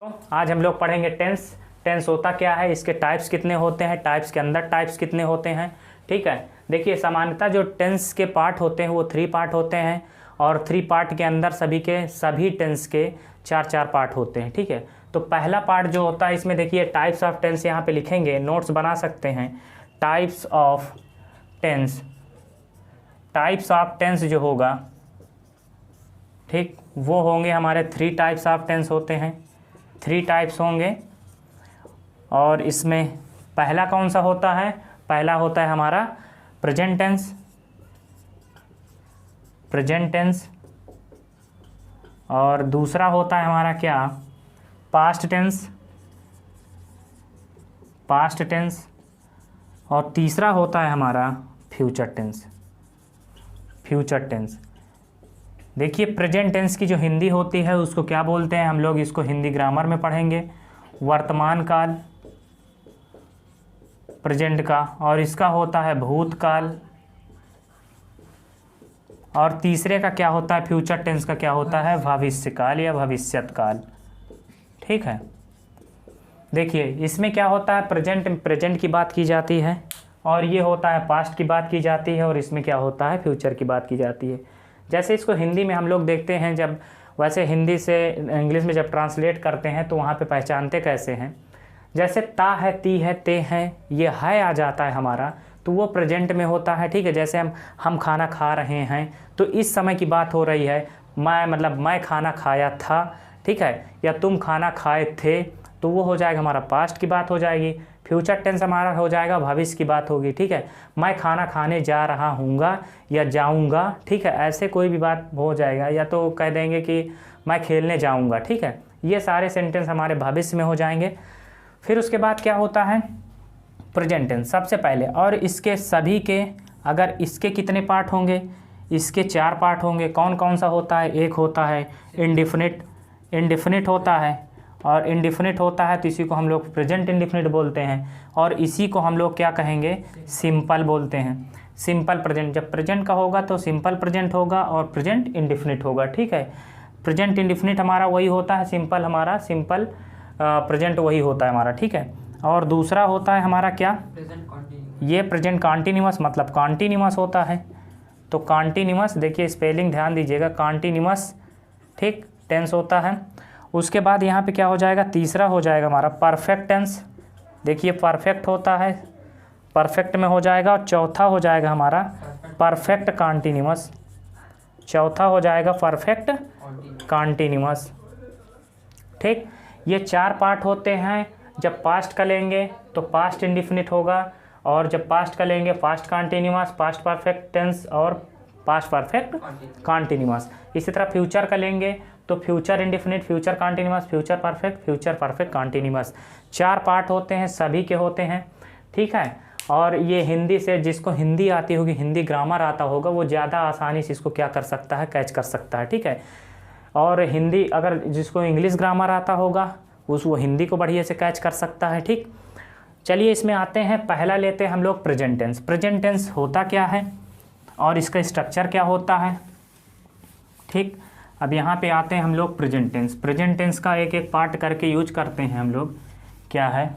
तो आज हम लोग पढ़ेंगे टेंस। टेंस होता क्या है, इसके टाइप्स कितने होते हैं, टाइप्स के अंदर टाइप्स कितने होते हैं। ठीक है, देखिए सामान्यतः जो टेंस के पार्ट होते हैं वो 3 पार्ट होते हैं और 3 पार्ट के अंदर सभी टेंस के 4 पार्ट होते हैं। ठीक है, तो पहला पार्ट जो होता है इसमें देखिए टाइप्स ऑफ टेंस यहाँ पे लिखेंगे, नोट्स बना सकते हैं। Types of tense, types of tense जो होगा, ठीक, वो होंगे हमारे 3 टाइप्स ऑफ टेंस होते हैं, 3 टाइप्स होंगे। और इसमें पहला कौन सा होता है, पहला होता है हमारा प्रेजेंट टेंस, प्रेजेंट टेंस। और दूसरा होता है हमारा क्या, पास्ट टेंस, पास्ट टेंस। और तीसरा होता है हमारा फ्यूचर टेंस, फ्यूचर टेंस। देखिए प्रेजेंट टेंस की जो हिंदी होती है उसको क्या बोलते हैं, हम लोग इसको हिंदी ग्रामर में पढ़ेंगे, वर्तमान काल, प्रेजेंट का। और इसका होता है भूतकाल। और तीसरे का क्या होता है, फ्यूचर टेंस का क्या होता है, भविष्यकाल या भविष्यत काल। ठीक है, देखिए इसमें क्या होता है, प्रेजेंट की बात की जाती है, और ये होता है पास्ट की बात की जाती है, और इसमें क्या होता है, फ्यूचर की बात की जाती है। जैसे इसको हिंदी में हम लोग देखते हैं, जब वैसे हिंदी से इंग्लिश में जब ट्रांसलेट करते हैं तो वहाँ पे पहचानते कैसे हैं, जैसे ता है, ती है, ते हैं, ये है आ जाता है हमारा, तो वो प्रेजेंट में होता है। ठीक है, जैसे हम खाना खा रहे हैं तो इस समय की बात हो रही है, मैं खाना खाया था, ठीक है, या तुम खाना खाए थे, तो वो हो जाएगा हमारा पास्ट की बात हो जाएगी। फ्यूचर टेंस हमारा हो जाएगा भविष्य की बात होगी। ठीक है, मैं खाना खाने जा रहा हूँगा या जाऊँगा, ठीक है, ऐसे कोई भी बात हो जाएगा। या तो कह देंगे कि मैं खेलने जाऊँगा। ठीक है, ये सारे सेंटेंस हमारे भविष्य में हो जाएंगे। फिर उसके बाद क्या होता है, प्रेजेंट टेंस सबसे पहले। और इसके सभी के, अगर इसके कितने पार्ट होंगे, इसके 4 पार्ट होंगे। कौन कौन सा होता है, एक होता है इंडिफिनिट, इंडिफिनिट होता है, और इंडिफिनिट होता है तो इसी को हम लोग प्रेजेंट इंडिफिनिट बोलते हैं, और इसी को हम लोग क्या कहेंगे, सिंपल बोलते हैं, सिंपल प्रेजेंट। जब प्रेजेंट का होगा तो सिंपल प्रेजेंट होगा और प्रेजेंट इंडिफिनिट होगा। ठीक है, प्रेजेंट इंडिफिनिट हमारा वही होता है, सिंपल हमारा सिंपल प्रेजेंट वही होता है हमारा। ठीक है, और दूसरा होता है हमारा क्या, ये प्रेजेंट कॉन्टिन्यूअस, मतलब कॉन्टिन्यूअस होता है। तो कॉन्टिन्यूअस, देखिए स्पेलिंग ध्यान दीजिएगा, कॉन्टिन्यूअस, ठीक, टेंस होता है। उसके बाद यहाँ पे क्या हो जाएगा, तीसरा हो जाएगा हमारा परफेक्ट टेंस। देखिए परफेक्ट होता है, परफेक्ट में हो जाएगा। और चौथा हो जाएगा हमारा परफेक्ट कॉन्टिन्यूअस, चौथा हो जाएगा परफेक्ट कॉन्टिन्यूअस। ठीक, ये 4 पार्ट होते हैं। जब पास्ट का लेंगे तो पास्ट इंडिफिनिट होगा, और जब पास्ट का लेंगे past continuous, past perfect tense और पास्ट परफेक्ट कॉन्टिन्यूअस। इसी तरह फ्यूचर का लेंगे तो future indefinite, future continuous, future perfect continuous. 4 part होते हैं, सभी के होते हैं। ठीक है, और ये हिंदी से, जिसको हिंदी आती होगी, हिंदी ग्रामर आता होगा, वो ज़्यादा आसानी से इसको क्या कर सकता है, कैच कर सकता है। ठीक है, और हिंदी अगर जिसको इंग्लिश ग्रामर आता होगा वो हिंदी को बढ़िया से कैच कर सकता है। ठीक, चलिए इसमें आते हैं, पहला लेते हैं हम लोग प्रेजेंट टेंस। प्रेजेंट टेंस होता क्या है और इसका स्ट्रक्चर क्या होता है। ठीक, अब यहाँ पे आते हैं हम लोग प्रेजेंट टेंस। प्रेजेंट टेंस का एक एक पार्ट करके यूज करते हैं हम लोग। क्या है,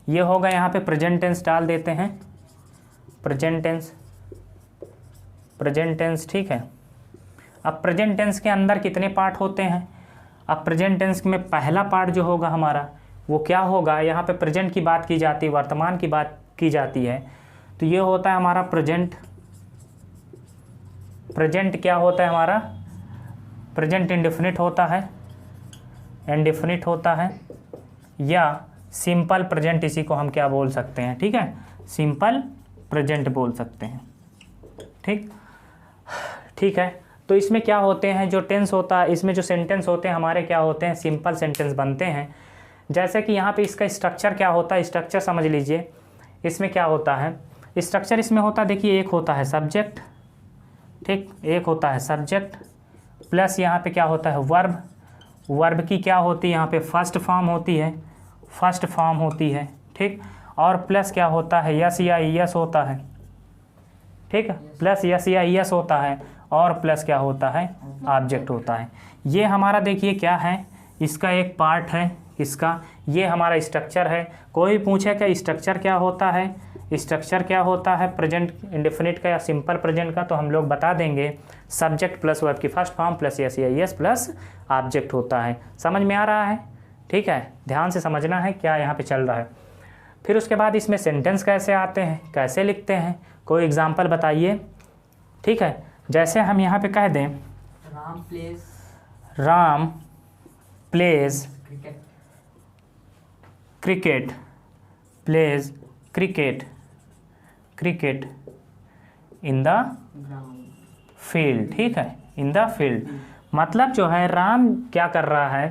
ये होगा, यहाँ पे प्रेजेंट टेंस डाल देते हैं, प्रेजेंट टेंस, प्रेजेंट टेंस। ठीक है, अब प्रेजेंट टेंस के अंदर कितने पार्ट होते हैं। अब प्रेजेंट टेंस में पहला पार्ट जो होगा हमारा वो क्या होगा, यहाँ पे प्रेजेंट की बात की जाती है, वर्तमान की बात की जाती है, तो ये होता है हमारा प्रेजेंट। प्रेजेंट क्या होता है हमारा, प्रेजेंट इंडिफिनिट होता है, इंडिफिनिट होता है, या सिंपल प्रेजेंट, इसी को हम क्या बोल सकते हैं। ठीक है, सिंपल प्रेजेंट बोल सकते हैं। ठीक, ठीक है, तो इसमें क्या होते हैं, जो टेंस होता है, इसमें जो सेंटेंस होते हैं हमारे क्या होते हैं, सिंपल सेंटेंस बनते हैं। जैसे कि यहाँ पे इसका स्ट्रक्चर क्या होता है, स्ट्रक्चर समझ लीजिए। इसमें क्या होता है, स्ट्रक्चर इसमें होता है, देखिए एक होता है सब्जेक्ट, ठीक, एक होता है सब्जेक्ट, प्लस यहाँ पे क्या होता है वर्ब। वर्ब की क्या होती है, यहाँ पे फर्स्ट फॉर्म होती है, फर्स्ट फॉर्म होती है। ठीक, और प्लस क्या होता है, यस या यस होता है। ठीक, प्लस यस या यस होता है, और प्लस क्या होता है, ऑब्जेक्ट होता है। ये हमारा देखिए क्या है, इसका एक पार्ट है, इसका ये हमारा स्ट्रक्चर है। कोई पूछे कि स्ट्रक्चर क्या होता है, स्ट्रक्चर क्या होता है प्रेजेंट इंडेफिनिट का या सिंपल प्रेजेंट का, तो हम लोग बता देंगे सब्जेक्ट प्लस वर्ब की first form plus S plus object होता है। समझ में आ रहा है? ठीक है, ध्यान से समझना है क्या यहाँ पे चल रहा है। फिर उसके बाद इसमें सेंटेंस कैसे आते हैं, कैसे लिखते हैं, कोई एग्जाम्पल बताइए। ठीक है, जैसे हम यहाँ पे कह दें Ram pledge cricket, pledge cricket in the field. ठीक है, इन द फील्ड मतलब जो है राम क्या कर रहा है,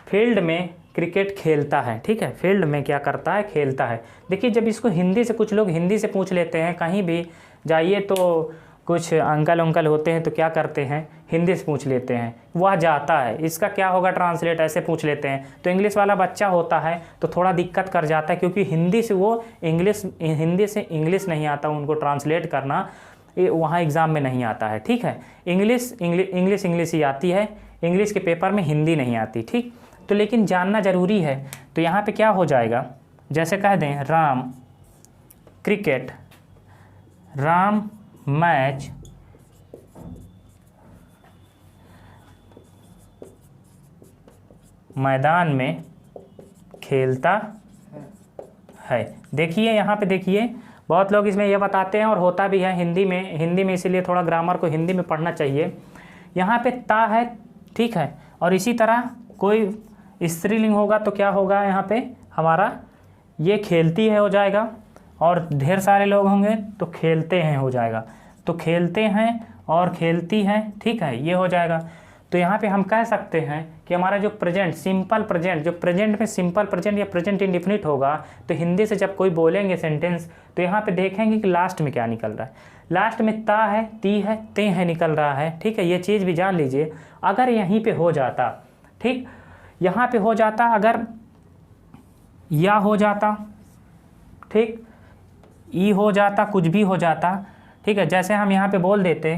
फील्ड में क्रिकेट खेलता है। ठीक है, फील्ड में क्या करता है, खेलता है। देखिए जब इसको हिंदी से, कुछ लोग हिंदी से पूछ लेते हैं, कहीं भी जाइए तो कुछ अंकल होते हैं तो क्या करते हैं, हिंदी से पूछ लेते हैं, वह जाता है, इसका क्या होगा ट्रांसलेट, ऐसे पूछ लेते हैं। तो इंग्लिश वाला बच्चा होता है तो थोड़ा दिक्कत कर जाता है, क्योंकि हिंदी से इंग्लिश नहीं आता उनको ट्रांसलेट करना, वहाँ एग्ज़ाम में नहीं आता है। ठीक है, इंग्लिश ही आती है, इंग्लिश के पेपर में हिंदी नहीं आती। ठीक, तो लेकिन जानना ज़रूरी है। तो यहाँ पे क्या हो जाएगा, जैसे कह दें राम क्रिकेट, राम मैच मैदान में खेलता है। देखिए यहाँ पे देखिए, बहुत लोग इसमें ये बताते हैं और होता भी है हिंदी में, इसीलिए थोड़ा ग्रामर को हिंदी में पढ़ना चाहिए। यहाँ पे ता है, ठीक है, और इसी तरह कोई स्त्रीलिंग होगा तो क्या होगा, यहाँ पे हमारा ये खेलती है हो जाएगा, और ढेर सारे लोग होंगे तो खेलते हैं हो जाएगा, तो खेलते हैं और खेलती हैं। ठीक है, ये हो जाएगा। तो यहाँ पे हम कह सकते हैं कि हमारा जो प्रेजेंट, सिंपल प्रेजेंट, जो प्रेजेंट में सिंपल प्रेजेंट या प्रेजेंट इंडेफिनिट होगा, तो हिंदी से जब कोई बोलेंगे सेंटेंस तो यहाँ पे देखेंगे कि लास्ट में क्या निकल रहा है। लास्ट में ता है, ती है, ते है निकल रहा है। ठीक है, ये चीज़ भी जान लीजिए। अगर यहीं पे हो जाता, ठीक, यहाँ पे हो जाता, अगर या हो जाता, ठीक, ई हो जाता, कुछ भी हो जाता। ठीक है, जैसे हम यहाँ पे बोल देते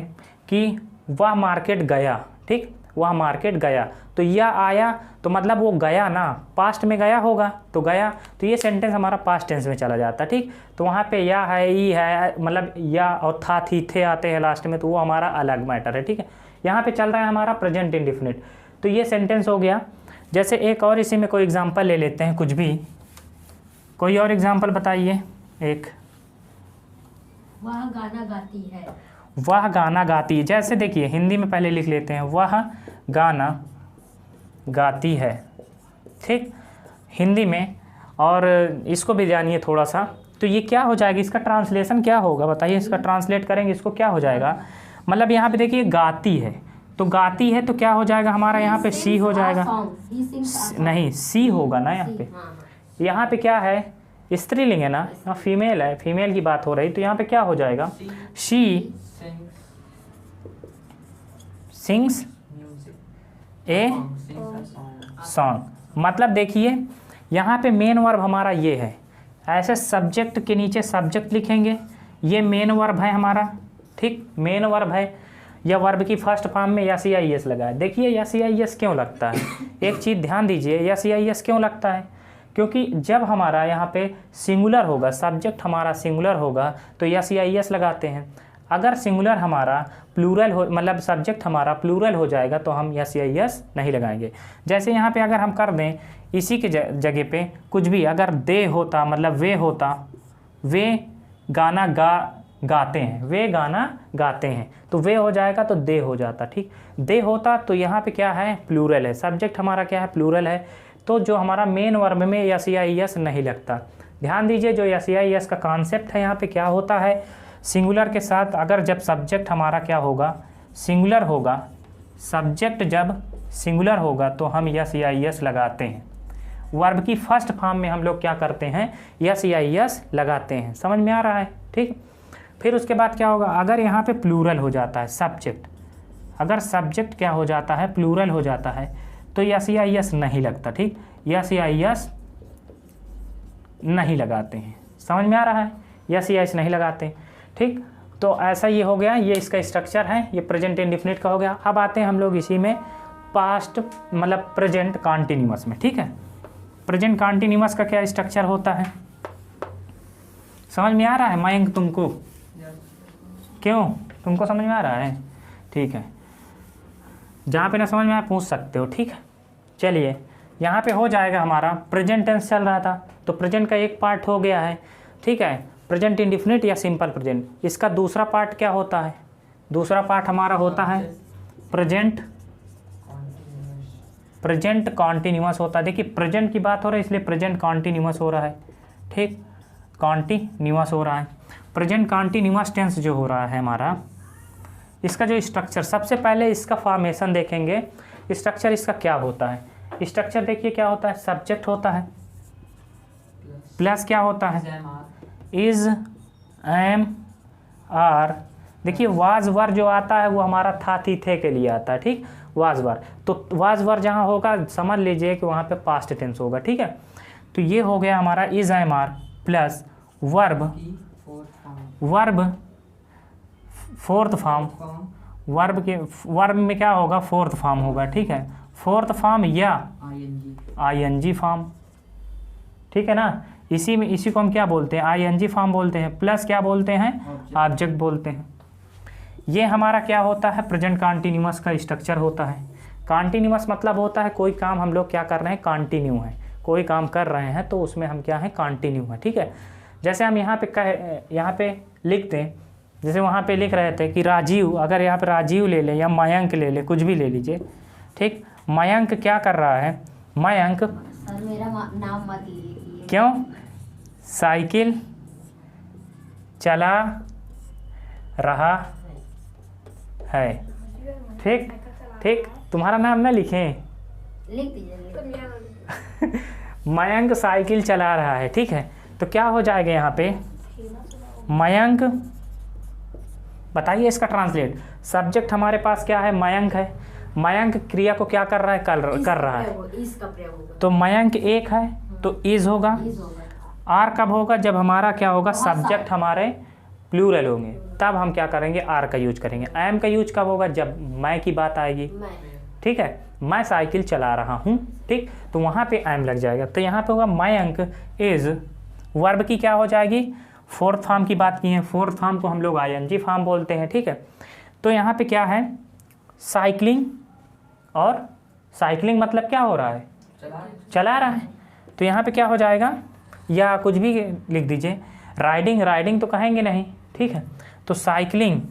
कि वह मार्केट गया, ठीक, वह मार्केट गया, तो यह आया तो मतलब वो गया ना, पास्ट में गया होगा तो गया, तो ये सेंटेंस हमारा पास्ट टेंस में चला जाता। ठीक, तो वहाँ पे या है, ई है, मतलब या और था, थी, थे आते हैं लास्ट में, तो वो हमारा अलग मैटर है। ठीक है, यहाँ पे चल रहा है हमारा प्रेजेंट इंडेफिनिट, तो ये सेंटेंस हो गया। जैसे एक और इसी में कोई एग्जाम्पल ले लेते हैं, कुछ भी कोई और एग्जाम्पल बताइए एक। वह गाना गाती है, वह गाना गाती है। जैसे देखिए हिंदी में पहले लिख लेते हैं, वह गाना गाती है। ठीक, हिंदी में, और इसको भी जानिए थोड़ा सा, तो ये क्या हो जाएगा, इसका ट्रांसलेशन क्या होगा बताइए, इसका ट्रांसलेट करेंगे इसको क्या हो जाएगा। मतलब यहाँ पे देखिए गाती है, तो गाती है तो क्या हो जाएगा हमारा, यहाँ पे सी हो जाएगा, नहीं सी होगा ना यहाँ पे। यहाँ पे क्या है, स्त्रीलिंग है ना, यहाँ फीमेल है, फीमेल की बात हो रही, तो यहाँ पे क्या हो जाएगा, शी सिंग्स ए सॉन्ग। मतलब देखिए यहाँ पे मेन वर्ब हमारा ये है, ऐसे सब्जेक्ट के नीचे सब्जेक्ट लिखेंगे, ये मेन वर्ब है हमारा। ठीक, मेन वर्ब है, या वर्ब की फर्स्ट फॉर्म में यस या एस लगा है। देखिए यस या एस क्यों लगता है, एक चीज़ ध्यान दीजिए, यस या एस क्यों लगता है, क्योंकि जब हमारा यहाँ पे सिंगुलर होगा, सब्जेक्ट हमारा सिंगुलर होगा तो यस या एस लगाते हैं। अगर सिंगुलर हमारा प्लूरल हो, मतलब सब्जेक्ट हमारा प्लूरल हो जाएगा तो हम यस या एस नहीं लगाएंगे। जैसे यहाँ पे अगर हम कर दें इसी के जगह पे कुछ भी, अगर दे होता, मतलब वे होता, वे गाना गाते हैं, वे गाना गाते हैं, तो वे हो जाएगा तो दे हो जाता। ठीक, दे होता तो यहाँ पे क्या है, प्लूरल है, सब्जेक्ट हमारा क्या है, प्लूरल है, तो जो हमारा मेन वर्ब में यस या एस नहीं लगता। ध्यान दीजिए, जो यस या एस का कॉन्सेप्ट है यहाँ पे क्या होता है, सिंगुलर के साथ अगर जब सब्जेक्ट हमारा क्या होगा, सिंगुलर होगा, सब्जेक्ट जब सिंगुलर होगा तो हम यस या एस लगाते हैं। वर्ब की फर्स्ट फॉर्म में हम लोग क्या करते हैं, यस या एस लगाते हैं। समझ में आ रहा है? ठीक, फिर उसके बाद क्या होगा, अगर यहाँ पे प्लूरल हो जाता है सब्जेक्ट, अगर सब्जेक्ट क्या हो जाता है, प्लूरल हो जाता है, तो यस या एस नहीं लगता। ठीक, यस या एस नहीं लगाते हैं। समझ में आ रहा है? यस या एस नहीं लगाते। ठीक, तो ऐसा ये हो गया, ये इसका स्ट्रक्चर है, ये प्रेजेंट इंडेफिनिट का हो गया। अब आते हैं हम लोग इसी में पास्ट मतलब प्रेजेंट कॉन्टिन्यूअस में, ठीक है। प्रेजेंट कॉन्टिन्यूअस का क्या स्ट्रक्चर होता है, समझ में आ रहा है मयंक तुमको? क्यों, तुमको समझ में आ रहा है? ठीक है, जहाँ पे ना समझ में आए पूछ सकते हो, ठीक है। चलिए यहाँ पे हो जाएगा हमारा प्रेजेंट टेंस चल रहा था, तो प्रेजेंट का एक पार्ट हो गया है, ठीक है, प्रेजेंट इंडिफिनिट या सिंपल प्रेजेंट। इसका दूसरा पार्ट क्या होता है, दूसरा पार्ट हमारा होता है प्रेजेंट कॉन्टिन्यूअस होता है। देखिए प्रेजेंट की बात हो रही है इसलिए प्रेजेंट कॉन्टिन्यूअस हो रहा है, ठीक, कॉन्टिन्यूअस हो रहा है। प्रेजेंट कॉन्टिन्यूअस टेंस जो हो रहा है हमारा, इसका जो स्ट्रक्चर, सबसे पहले इसका फॉर्मेशन देखेंगे। स्ट्रक्चर इसका क्या होता है, स्ट्रक्चर देखिए क्या होता है, सब्जेक्ट होता है प्लस क्या होता है, इज, एम, आर। देखिए वाज वर जो आता है वो हमारा था, थी, थे के लिए आता है, ठीक, वाज वर। तो वाज वर जहाँ होगा समझ लीजिए कि वहाँ पे पास्ट टेंस होगा, ठीक है। तो ये हो गया हमारा is, am, are plus verb, verb fourth form, verb में क्या होगा, फोर्थ फॉर्म होगा, ठीक है, फोर्थ फॉर्म या आईएनजी फॉर्म, ठीक है ना। इसी को हम क्या बोलते हैं, आईएनजी फॉर्म बोलते हैं, प्लस क्या बोलते हैं, ऑब्जेक्ट बोलते हैं। ये हमारा क्या होता है, प्रेजेंट कॉन्टिन्यूअस का स्ट्रक्चर होता है। कॉन्टिन्यूअस मतलब होता है कोई काम हम लोग क्या कर रहे हैं, कंटिन्यू है, कोई काम कर रहे हैं तो उसमें हम क्या है, कंटिन्यू है, ठीक है। जैसे हम यहाँ पे लिखते हैं, जैसे वहाँ पे लिख रहे थे कि राजीव, अगर यहाँ पे राजीव ले लें या मयंक ले लें, कुछ भी ले लीजिए, ठीक। मयंक क्या कर रहा है, मयंक, सर मेरा नाम मत लीजिए। क्यों, साइकिल चला रहा है, ठीक ठीक, तुम्हारा नाम ना लिखें, लिख दीजिए। मयंक साइकिल चला रहा है, ठीक है। तो क्या हो जाएगा यहाँ पे, मयंक, बताइए इसका ट्रांसलेट। सब्जेक्ट हमारे पास क्या है, मयंक है। मयंक क्रिया को क्या कर रहा है, कर रहा है, तो मयंक एक है तो इज होगा। आर कब होगा, जब हमारा क्या होगा, सब्जेक्ट हमारे प्लूरल होंगे, तब हम क्या करेंगे, आर का यूज करेंगे। एम का यूज कब होगा, जब मैं की बात आएगी, ठीक है, मैं साइकिल चला रहा हूँ, ठीक, तो वहाँ पे एम लग जाएगा। तो यहाँ पे होगा मयंक इज, वर्ब की क्या हो जाएगी, फोर्थ फॉर्म की बात की है, फोर्थ फॉर्म को हम लोग आईएनजी फॉर्म बोलते हैं, ठीक है। तो यहाँ पे क्या है, साइकिलिंग, और साइकिलिंग मतलब क्या हो रहा है, चला रहा है। तो यहाँ पे क्या हो जाएगा, या कुछ भी लिख दीजिए, राइडिंग, राइडिंग तो कहेंगे नहीं, ठीक है। तो साइकिलिंग,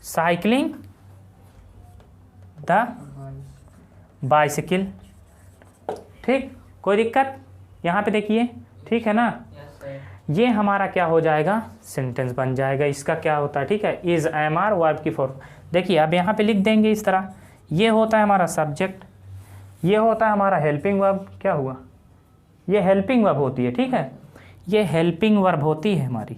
साइकिलिंग द बाइसिकल, ठीक, कोई दिक्कत यहाँ पे देखिए, ठीक है ना। ये हमारा क्या हो जाएगा, सेंटेंस बन जाएगा। इसका क्या होता है, ठीक है, इज, एम, आर, वर्ब की फॉर्म। देखिए अब यहाँ पे लिख देंगे इस तरह, ये होता है हमारा सब्जेक्ट, ये होता है हमारा हेल्पिंग वर्ब, क्या हुआ, ये हेल्पिंग वर्ब होती है, ठीक है, ये हेल्पिंग वर्ब होती है हमारी।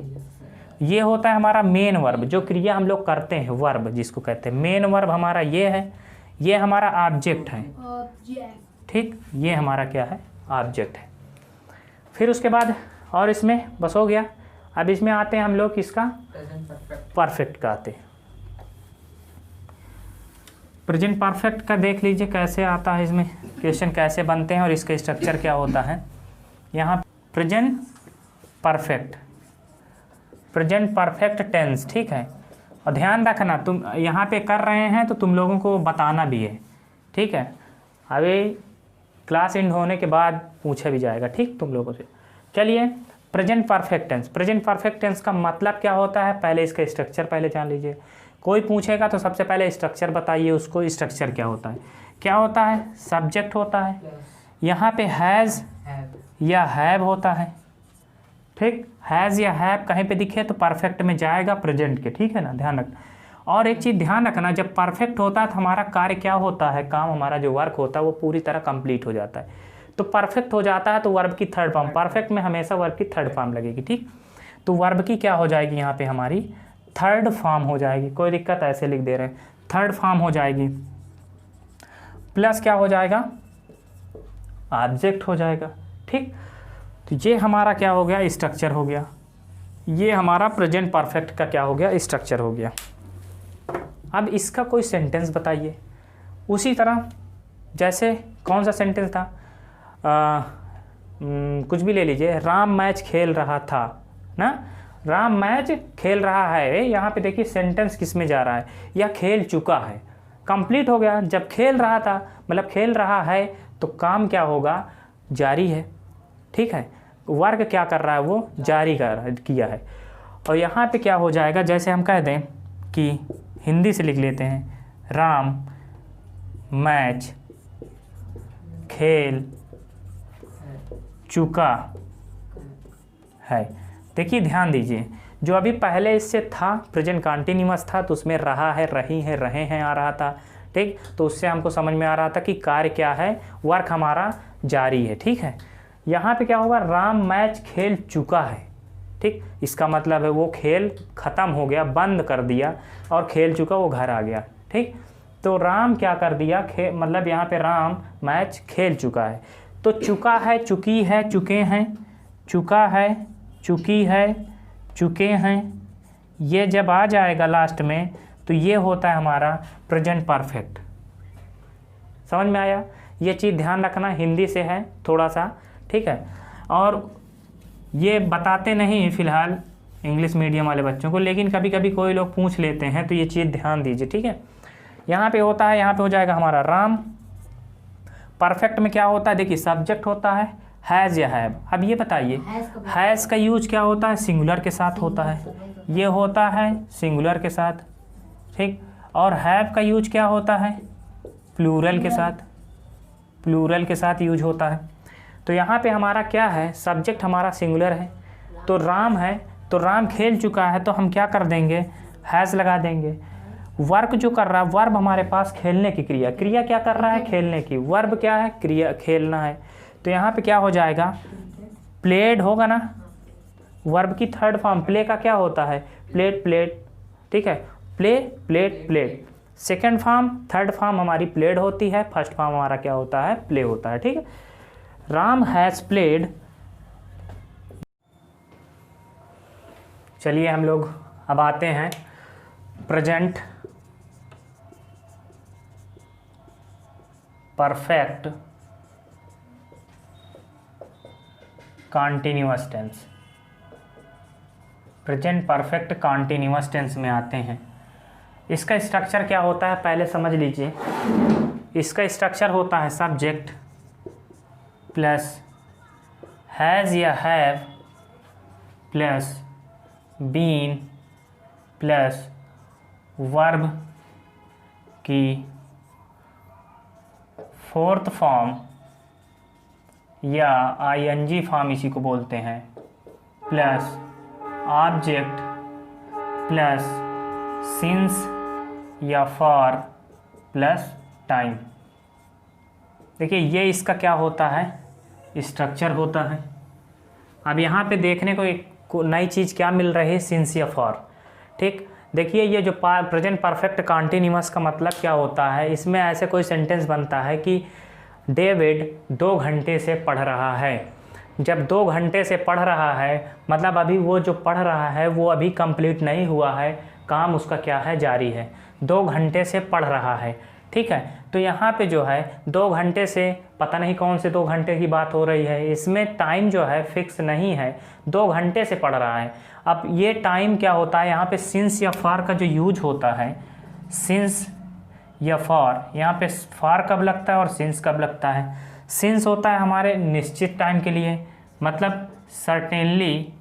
ये होता है हमारा मेन वर्ब, जो क्रिया हम लोग करते हैं, वर्ब जिसको कहते हैं मेन वर्ब हमारा ये है। ये हमारा ऑब्जेक्ट है, ठीक, ये हमारा क्या है, ऑब्जेक्ट है। फिर उसके बाद और इसमें बस हो गया। अब इसमें आते हैं हम लोग इसका परफेक्ट का आते हैं। प्रेजेंट परफेक्ट का देख लीजिए कैसे आता है, इसमें क्वेश्चन कैसे बनते हैं और इसका स्ट्रक्चर क्या होता है। यहाँ प्रेजेंट परफेक्ट टेंस, ठीक है। और ध्यान रखना, तुम यहाँ पे कर रहे हैं तो तुम लोगों को बताना भी है, ठीक है। अभी क्लास एंड होने के बाद पूछा भी जाएगा, ठीक, तुम लोगों से। चलिए present perfect tense, present perfect tense का मतलब क्या होता है, पहले इसका स्ट्रक्चर पहले जान लीजिए। कोई पूछेगा तो सबसे पहले स्ट्रक्चर बताइए उसको, स्ट्रक्चर क्या होता है। क्या होता है, सब्जेक्ट होता है, यहाँ पे हैज़ या हैव होता है, ठीक, हैज़ या हैव कहीं पे दिखे तो परफेक्ट में जाएगा प्रेजेंट के, ठीक है ना, ध्यान रखना। और एक चीज़ ध्यान रखना, जब परफेक्ट होता है तो हमारा कार्य क्या होता है, काम हमारा जो वर्क होता है वो पूरी तरह कंप्लीट हो जाता है। तो परफेक्ट हो जाता है तो वर्ब की थर्ड फॉर्म, परफेक्ट में हमेशा वर्ब की थर्ड फॉर्म लगेगी, ठीक। तो वर्ब की क्या हो जाएगी, यहाँ पे हमारी थर्ड फॉर्म हो जाएगी, कोई दिक्कत, ऐसे लिख दे रहे हैं, थर्ड फॉर्म हो जाएगी। प्लस क्या हो जाएगा, ऑब्जेक्ट हो जाएगा, ठीक। तो ये हमारा क्या हो गया, स्ट्रक्चर हो गया। ये हमारा प्रेजेंट परफेक्ट का क्या हो गया, स्ट्रक्चर हो गया। अब इसका कोई सेंटेंस बताइए। उसी तरह जैसे कौन सा सेंटेंस था, कुछ भी ले लीजिए, राम मैच खेल रहा था ना, राम मैच खेल रहा है, यहाँ पे देखिए सेंटेंस किस में जा रहा है, या खेल चुका है, कंप्लीट हो गया। जब खेल रहा था मतलब खेल रहा है तो काम क्या होगा, जारी है, ठीक है, वर्क क्या कर रहा है, वो जारी किया है। और यहाँ पे क्या हो जाएगा, जैसे हम कह दें कि हिंदी से लिख लेते हैं, राम मैच खेल चुका है। देखिए ध्यान दीजिए, जो अभी पहले इससे था प्रेजेंट कंटिन्यूअस था तो उसमें रहा है, रही है, रहे हैं आ रहा था, ठीक, तो उससे हमको समझ में आ रहा था कि कार्य क्या है, वर्क हमारा जारी है, ठीक है। यहाँ पे क्या होगा, राम मैच खेल चुका है, ठीक, इसका मतलब है वो खेल ख़त्म हो गया, बंद कर दिया, और खेल चुका वो घर आ गया, ठीक। तो राम क्या कर दिया, मतलब यहाँ पे राम मैच खेल चुका है। तो चुका है, चुकी है, चुके हैं, चुका है, चुकी है, चुके हैं, ये जब आ जाएगा लास्ट में तो ये होता है हमारा प्रेजेंट परफेक्ट। समझ में आया, ये चीज़ ध्यान रखना, हिंदी से है थोड़ा सा, ठीक है। और ये बताते नहीं फ़िलहाल इंग्लिश मीडियम वाले बच्चों को, लेकिन कभी कभी कोई लोग पूछ लेते हैं, तो ये चीज़ ध्यान दीजिए, ठीक है। यहाँ पे होता है, यहाँ पे हो जाएगा हमारा राम। परफेक्ट में क्या होता है, देखिए सब्जेक्ट होता है हैज़ या हैव। अब ये बताइए, हैज़ का यूज क्या होता है, सिंगुलर के साथ होता है, ये होता है सिंगुलर के साथ, ठीक। और हैव का यूज क्या होता है, प्लूरल के साथ, प्लूरल के साथ यूज होता है। तो यहाँ पे हमारा क्या है, सब्जेक्ट हमारा सिंगुलर है, तो राम है, तो राम खेल चुका है, तो हम क्या कर देंगे, हैज़ लगा देंगे। वर्क जो कर रहा है, वर्ब हमारे पास खेलने की क्रिया, क्रिया क्या कर रहा है, खेलने की, वर्ब क्या है, क्रिया खेलना है। तो यहाँ पे क्या हो जाएगा, प्लेड होगा ना, वर्ब की थर्ड फॉर्म, प्ले का क्या होता है, प्लेड प्लेड, ठीक है, play played played. Second form, third form हमारी प्लेड होती है, फर्स्ट फॉर्म हमारा क्या होता है, प्ले होता है, ठीक है। Ram has played. चलिए हम लोग अब आते हैं present perfect continuous tense. Present perfect continuous tense में आते हैं। इसका स्ट्रक्चर क्या होता है पहले समझ लीजिए। इसका स्ट्रक्चर होता है सब्जेक्ट प्लस हैज़ या have plus been plus verb की फोर्थ फॉर्म या आईएनजी फॉर्म इसी को बोलते हैं, प्लस ऑब्जेक्ट प्लस सिंस या फॉर प्लस टाइम। देखिए ये इसका क्या होता है, स्ट्रक्चर होता है। अब यहाँ पे देखने को एक नई चीज़ क्या मिल रही है, सिंस या फॉर, ठीक। देखिए ये जो प्रेजेंट परफेक्ट कॉन्टिन्यूअस का मतलब क्या होता है, इसमें ऐसे कोई सेंटेंस बनता है कि डेविड 2 घंटे से पढ़ रहा है। जब 2 घंटे से पढ़ रहा है मतलब अभी वो जो पढ़ रहा है वो अभी कंप्लीट नहीं हुआ है, काम उसका क्या है, जारी है। 2 घंटे से पढ़ रहा है, ठीक है। तो यहाँ पे जो है 2 घंटे से पता नहीं कौन से 2 घंटे की बात हो रही है, इसमें टाइम जो है फिक्स नहीं है, 2 घंटे से पढ़ रहा है। अब ये टाइम क्या होता है, यहाँ पे सिंस या फॉर का जो यूज होता है, सिंस या फॉर, यहाँ पे फॉर कब लगता है और सिंस कब लगता है। सिंस होता है हमारे निश्चित टाइम के लिए, मतलब सर्टेनली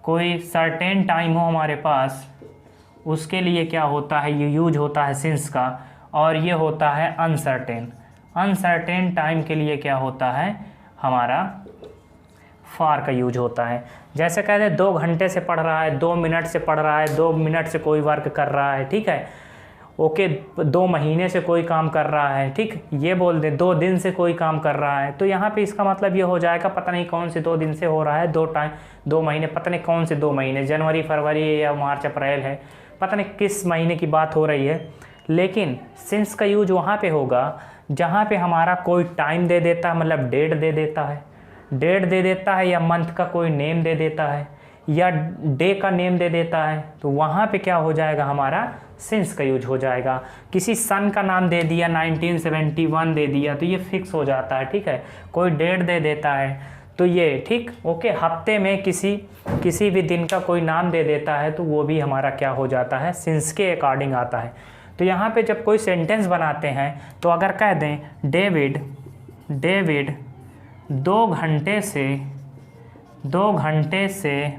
कोई सर्टेन टाइम हो हमारे पास, उसके लिए क्या होता है, ये यूज होता है सिंस का। और ये होता है अनसर्टेन, अनसर्टेन टाइम के लिए क्या होता है, हमारा फॉर का यूज होता है। जैसे कहते हैं 2 घंटे से पढ़ रहा है, 2 मिनट से पढ़ रहा है, 2 मिनट से कोई वर्क कर रहा है, ठीक है। ओके 2 महीने से कोई काम कर रहा है, ठीक, ये बोल दें 2 दिन से कोई काम कर रहा है। तो यहाँ पे इसका मतलब ये हो जाएगा पता नहीं कौन से 2 दिन से हो रहा है, 2 महीने, पता नहीं कौन से 2 महीने, जनवरी फरवरी या मार्च अप्रैल है, पता नहीं किस महीने की बात हो रही है। लेकिन सिंस का यूज वहाँ पे होगा जहाँ पे हमारा कोई टाइम दे देता है, मतलब डेट दे देता है, डेट दे देता है, या मंथ का कोई नेम दे देता है, या डे का नेम दे देता है। तो वहाँ पे क्या हो जाएगा, हमारा सिंस का यूज हो जाएगा। किसी सन का नाम दे दिया 1971 दे दिया तो ये फिक्स हो जाता है, ठीक है। कोई डेट दे देता है तो ये ठीक ओके। हफ्ते में किसी भी दिन का कोई नाम दे देता है तो वो भी हमारा क्या हो जाता है, सिंस के अकॉर्डिंग आता है। तो यहाँ पे जब कोई सेंटेंस बनाते हैं तो अगर कह दें डेविड 2 घंटे से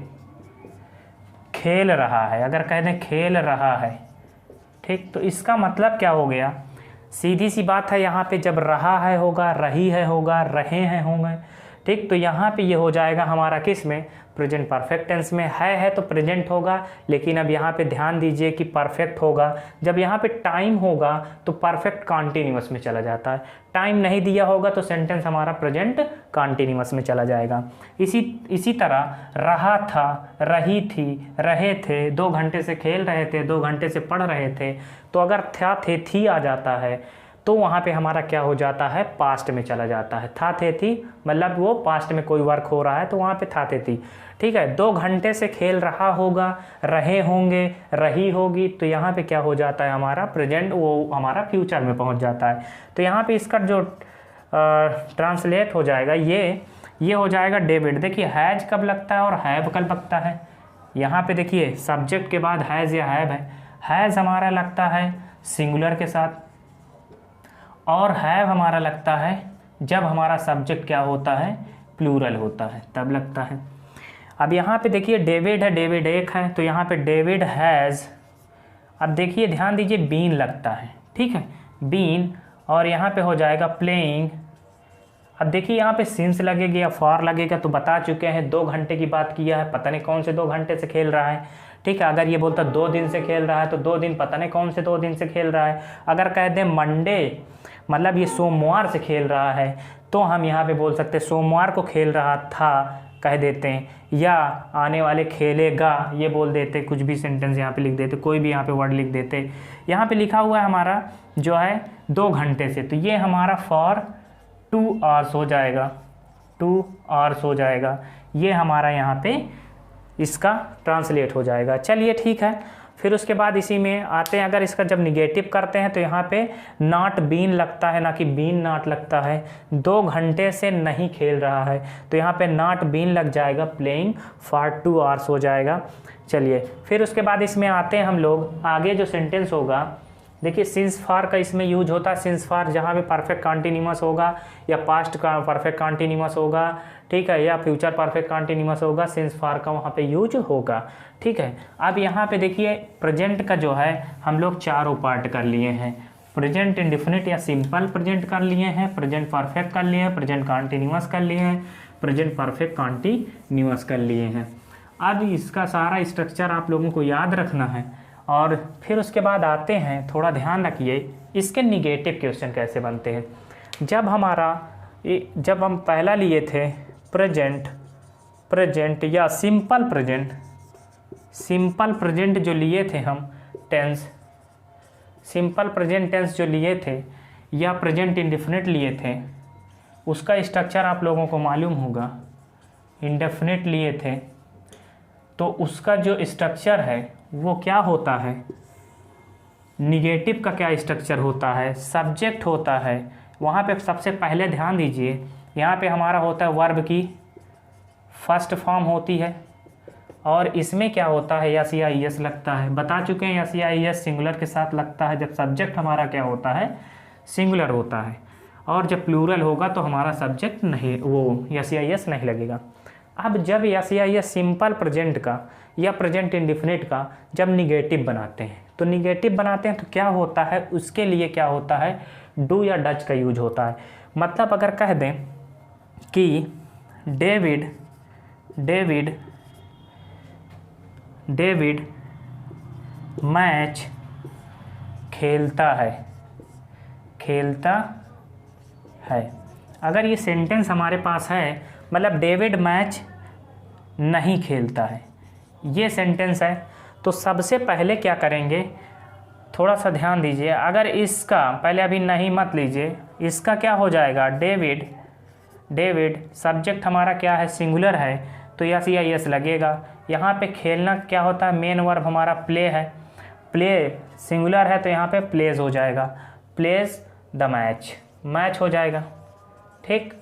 खेल रहा है, अगर कह दें खेल रहा है, ठीक, तो इसका मतलब क्या हो गया, सीधी सी बात है, यहाँ पे जब रहा है होगा, रही है होगा, रहे हैं होंगे, ठीक। तो यहाँ पे ये हो जाएगा हमारा किस में, प्रेजेंट परफेक्ट टेंस में। है तो प्रेजेंट होगा, लेकिन अब यहाँ पे ध्यान दीजिए कि परफेक्ट होगा। जब यहाँ पे टाइम होगा तो परफेक्ट कॉन्टिन्यूअस में चला जाता है। टाइम नहीं दिया होगा तो सेंटेंस हमारा प्रेजेंट कॉन्टिन्यूअस में चला जाएगा। इसी तरह रहा था, रही थी, रहे थे, 2 घंटे से खेल रहे थे, 2 घंटे से पढ़ रहे थे, तो अगर था थे थी आ जाता है तो वहाँ पे हमारा क्या हो जाता है, पास्ट में चला जाता है। था थे थी मतलब वो पास्ट में कोई वर्क हो रहा है तो वहाँ पे था थे थी, ठीक है। 2 घंटे से खेल रहा होगा, रहे होंगे, रही होगी, तो यहाँ पे क्या हो जाता है हमारा प्रेजेंट, वो हमारा फ्यूचर में पहुँच जाता है। तो यहाँ पे इसका जो ट्रांसलेट हो जाएगा ये हो जाएगा डेविड। देखिए हैज कब लगता है और हैव कब लगता है। यहाँ पे देखिए सब्जेक्ट के बाद हैज़ या हैव है। हैज़ हमारा लगता है सिंगुलर के साथ और हैव हमारा लगता है जब हमारा सब्जेक्ट क्या होता है, प्लूरल होता है, तब लगता है। अब यहाँ पे देखिए डेविड है, डेविड एक है, तो यहाँ पे डेविड हैज़, अब देखिए ध्यान दीजिए बीन लगता है, ठीक है, बीन, और यहाँ पे हो जाएगा प्लेइंग। अब देखिए यहाँ पे सिंस लगेगा या फॉर लगेगा तो बता चुके हैं, 2 घंटे की बात किया है, पता नहीं कौन से 2 घंटे से खेल रहा है, ठीक है। अगर ये बोलता 2 दिन से खेल रहा है तो 2 दिन, पता नहीं कौन से 2 दिन से खेल रहा है। अगर कह दें मंडे मतलब ये सोमवार से खेल रहा है तो हम यहाँ पे बोल सकते हैं सोमवार को खेल रहा था कह देते हैं, या आने वाले खेलेगा ये बोल देते, कुछ भी सेंटेंस यहाँ पे लिख देते, कोई भी यहाँ पे वर्ड लिख देते। यहाँ पे लिखा हुआ है हमारा जो है 2 घंटे से, तो ये हमारा फॉर 2 आवर्स हो जाएगा, 2 आवर्स हो जाएगा, ये हमारा यहाँ पे इसका ट्रांसलेट हो जाएगा। चलिए ठीक है, फिर उसके बाद इसी में आते हैं, अगर इसका जब निगेटिव करते हैं तो यहाँ पे नॉट बीन लगता है, ना कि बीन नॉट लगता है। 2 घंटे से नहीं खेल रहा है तो यहाँ पे नॉट बीन लग जाएगा, प्लेइंग फॉर 2 आवर्स हो जाएगा। चलिए फिर उसके बाद इसमें आते हैं हम लोग, आगे जो सेंटेंस होगा देखिए सिंस फॉर का इसमें यूज होता है। सिंस फॉर जहाँ पे परफेक्ट कॉन्टिन्यूअस होगा या पास्ट का परफेक्ट कॉन्टिन्यूअस होगा, ठीक है, या फ्यूचर परफेक्ट कॉन्टिन्यूअस होगा, सिंस फॉर का वहाँ पे यूज होगा, ठीक है। अब यहाँ पे देखिए प्रेजेंट का जो है हम लोग 4 पार्ट कर लिए हैं। प्रेजेंट इंडेफिनिट या सिंपल प्रेजेंट कर लिए हैं, प्रेजेंट परफेक्ट कर लिए हैं, प्रेजेंट कॉन्टिन्यूअस कर लिए हैं, प्रेजेंट परफेक्ट कॉन्टिन्यूअस कर लिए हैं। अब इसका सारा स्ट्रक्चर आप लोगों को याद रखना है और फिर उसके बाद आते हैं, थोड़ा ध्यान रखिए इसके निगेटिव क्वेश्चन कैसे बनते हैं। जब हम पहला लिए थे प्रेजेंट या सिंपल प्रेजेंट जो लिए थे हम टेंस, सिंपल प्रेजेंट टेंस जो लिए थे या प्रेजेंट इंडेफिनिट लिए थे, उसका स्ट्रक्चर आप लोगों को मालूम होगा। इंडेफिनिट लिए थे तो उसका जो स्ट्रक्चर है वो क्या होता है, निगेटिव का क्या स्ट्रक्चर होता है, सब्जेक्ट होता है। वहाँ पे सबसे पहले ध्यान दीजिए, यहाँ पे हमारा होता है वर्ब की फर्स्ट फॉर्म होती है और इसमें क्या होता है यस या ईएस लगता है। बता चुके हैं यस या ईएस सिंगुलर के साथ लगता है जब सब्जेक्ट हमारा क्या होता है, सिंगुलर होता है, और जब प्लूरल होगा तो हमारा सब्जेक्ट नहीं, वो यस या ईएस नहीं लगेगा। अब जब यस या ईएस सिंपल प्रेजेंट का या प्रेजेंट इंडेफिनिट का जब निगेटिव बनाते हैं तो क्या होता है, उसके लिए क्या होता है, डू या डच का यूज होता है। मतलब अगर कह दें कि डेविड मैच खेलता है, अगर ये सेंटेंस हमारे पास है, मतलब डेविड मैच नहीं खेलता है, ये सेंटेंस है, तो सबसे पहले क्या करेंगे, थोड़ा सा ध्यान दीजिए। अगर इसका पहले अभी नहीं मत लीजिए, इसका क्या हो जाएगा, डेविड सब्जेक्ट हमारा क्या है, सिंगुलर है, तो यस या यस लगेगा। यहाँ पे खेलना क्या होता है, मेन वर्ब हमारा प्ले है, प्ले सिंगुलर है तो यहाँ पे प्लेज हो जाएगा, प्लेज द मैच, मैच हो जाएगा। ठीक,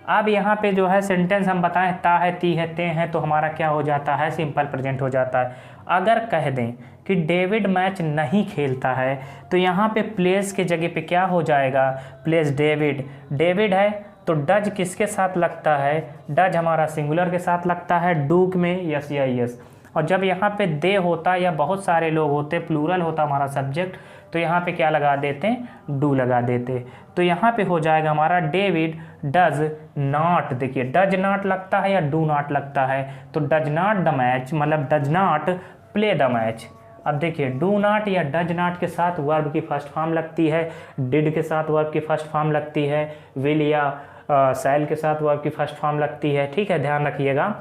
अब यहाँ पे जो है सेंटेंस हम बताएं ता है, ती है, ते हैं, तो हमारा क्या हो जाता है, सिंपल प्रेजेंट हो जाता है। अगर कह दें कि डेविड मैच नहीं खेलता है तो यहाँ पे प्लेस के जगह पे क्या हो जाएगा, प्लेस डेविड, डेविड है तो डज किसके साथ लगता है, डज हमारा सिंगुलर के साथ लगता है, डूक में यस या यस। और जब यहाँ पे दे होता या बहुत सारे लोग होते, प्लूरल होता हमारा सब्जेक्ट, तो यहाँ पे क्या लगा देते हैं, डू लगा देते। तो यहाँ पे हो जाएगा हमारा डेविड डज नॉट, देखिए डज नॉट लगता है या डू नॉट लगता है, तो डज नॉट द मैच मतलब does not play the match. अब देखिए डू नॉट या डज नॉट के साथ वर्ब की फर्स्ट फॉर्म लगती है, डिड के साथ वर्ब की फर्स्ट फॉर्म लगती है, विल या शैल के साथ वर्ब की फर्स्ट फॉर्म लगती है। ठीक है, ध्यान रखिएगा।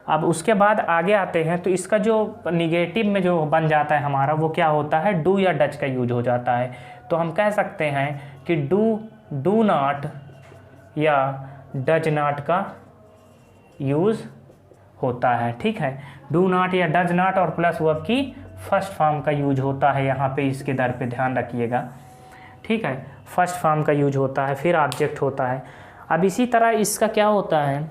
अब उसके बाद आगे आते हैं तो इसका जो निगेटिव में जो बन जाता है हमारा, वो क्या होता है, डू या डज का यूज हो जाता है। तो हम कह सकते हैं कि डू नॉट या डज नॉट का यूज़ होता है। ठीक है, डू नॉट या डज नॉट और प्लस वर्ब की फर्स्ट फॉर्म का यूज होता है यहाँ पे, इसके दर पे ध्यान रखिएगा। ठीक है, फर्स्ट फॉर्म का यूज होता है, फिर ऑब्जेक्ट होता है। अब इसी तरह इसका क्या होता है,